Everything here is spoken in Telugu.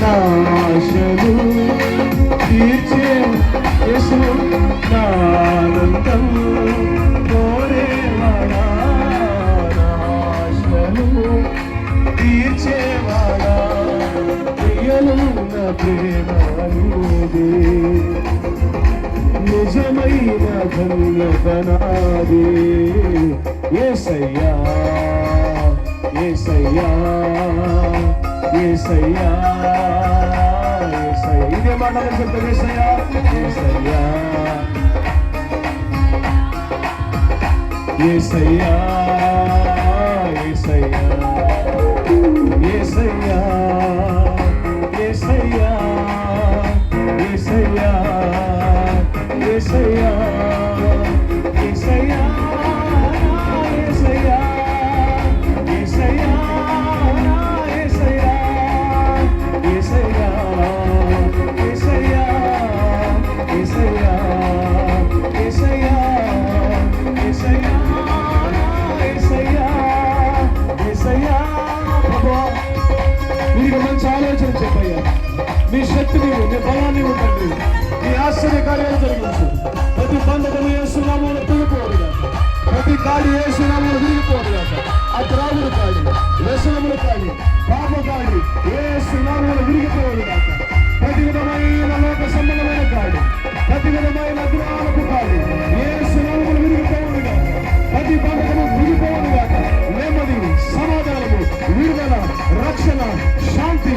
నాశలు తీర్చే యేసు నానందం కోరేవాడా నాశలు తీర్చేవాడా ప్రియలు నా ప్రేమ నీదే నిజమైన ధన్యత నాదే యేసయ్యా యేసయ్యా యేసయ్యా యేసయ్యా ఇదే మాటలు చెప్తారు యేసయ్యా యేసయ్యా యేసయ్యా యేసయ్యా యేసయ్యా యేసయ్యా యేసయ్యా యేసయ్యా యేసయ్యా యేసయ్యా మీకు మంచి ఆలోచన చెప్పయ్యా మీ శక్తిని మీ బలాన్ని ఉండండి మీ ఆశ్చర్య కార్యాలు జరిగించు ప్రతి బంధకము యేసునామములో తొలిపోదుగా ప్రతి కాడి యేసునామములో విరిగిపోదుగా ఆ త్రాగుడు కాడి వ్యసనములు కాడి పాప కాడి యేసునామములో విరిగిపోదుగా ప్రతి విధమైన లోక సంబంధమైన కాడి ప్రతి విధమైన అజ్ఞానపు కాడి యేసునామములో విరిగిపోదుగా ప్రతి బంధకము విరిగిపోదుగా నెమ్మది సమాధానము విడుదల రక్షణ శాంతి